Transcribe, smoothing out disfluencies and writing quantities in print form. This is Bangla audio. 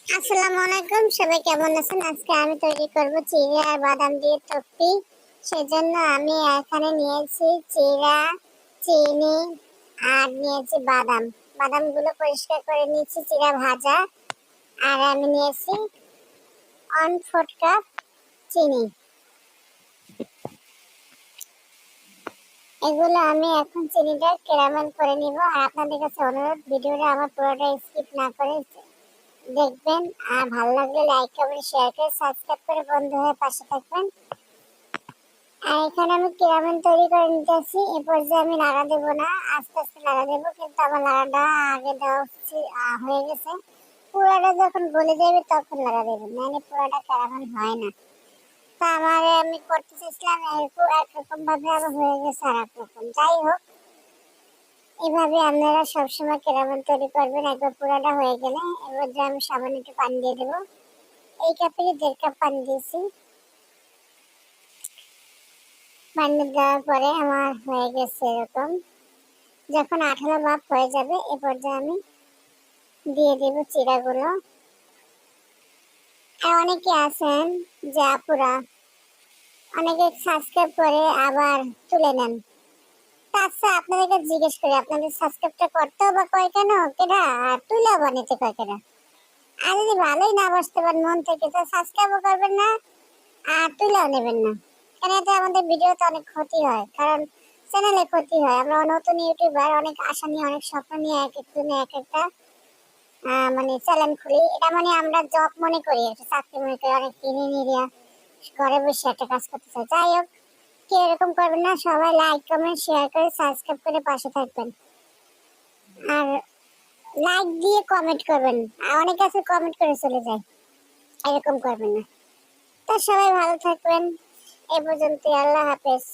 আসসালামু আলাইকুম, সবাই কেমন আছেন? আজকে আমি তৈরি করব চিড়া আর বাদাম দিয়ে টপি। সেজন্য আমি এখানে নিয়েছি চিড়া, চিনি আর নিয়েছি বাদাম। বাদামগুলো পরিষ্কার করে নিয়েছি, চিড়া ভাজা। আর আমি নিয়েছি 1/4 কাপ চিনি। এগুলো আমি এখন চিনিটা ক্যারামেল করে নিব। আর আপনাদের কাছে অনুরোধ, ভিডিওটা আমার পুরোটা স্কিপ না করে দেখবেন। আর ভালো লাগলে লাইক কমেন্ট শেয়ার করে সাবস্ক্রাইব করে বন্ধু হয়ে পাশে থাকবেন। আর এখানে আমি ক্যারামেল তৈরি করে নিতেছি। এ পর্যায়ে আমি নাড়া দেবো না, আস্তে আস্তে নাড়া দেবো, কিন্তু আমার নাড়াটা আগে দেওয়া হয়ে গেছে। পুরাটা যখন গলে যাবে তখন নাড়া দেবেন, মানে পুরাটা ক্যারামেল হয় না। তা আমি করতে চেয়েছিলাম একরকম ভাবে, আবার হয়ে গেছে আর একরকম। যাই হোক, এভাবে আপনারা সবসময় ক্যারামেল তৈরি করবেন। একবার পুরাটা হয়ে গেলে এবার যে আমি সামান্য একটু পানি দিয়ে দেবো। এই কাপে 1.5 কাপ পানি দিয়েছি। পানি দেওয়ার পরে আমার হয়ে গেছে এরকম। যখন আঠালো ভাব হয়ে যাবে এ পর্যায়ে আমি দিয়ে দেব চিড়াগুলো। আর অনেকে আছেন যে আপুরা অনেকে সাবস্ক্রাইব করে আবার তুলে নেন। আচ্ছা, আপনাদেরকে জিজ্ঞেস করি, আপনাদের সাবস্ক্রাইবটা করতেও বা কয় কেন কেনা, আর তুলেও বানাতে কয় কেনা? আর যদি ভালোই না বসতে পারেন মন থেকে, তো সাবস্ক্রাইবও করবেন না আর তুলেও নেবেন না। কেন? এতে আমাদের ভিডিওতে অনেক ক্ষতি হয়, কারণ চ্যানেলে ক্ষতি হয়। আমরা নতুন ইউটিউবার, অনেক আশা নিয়ে অনেক স্বপ্ন নিয়ে এক এক দিনে এক একটা মানে চ্যানেল খুলি। এটা মানে আমরা জব মনে করি, একটা চাকরি মনে করি, অনেক কিনে নিয়ে ঘরে বসে একটা কাজ করতে চাই। যাই হোক, কেউ এরকম করবেন না। সবাই লাইক কমেন্ট শেয়ার করে সাবস্ক্রাইব করে পাশে থাকবেন। আর লাইক দিয়ে কমেন্ট করবেন। আর অনেক আছে কমেন্ট করে চলে যায়, এরকম করবেন না। তো সবাই ভালো থাকবেন। এ পর্যন্ত, আল্লাহ হাফেজ।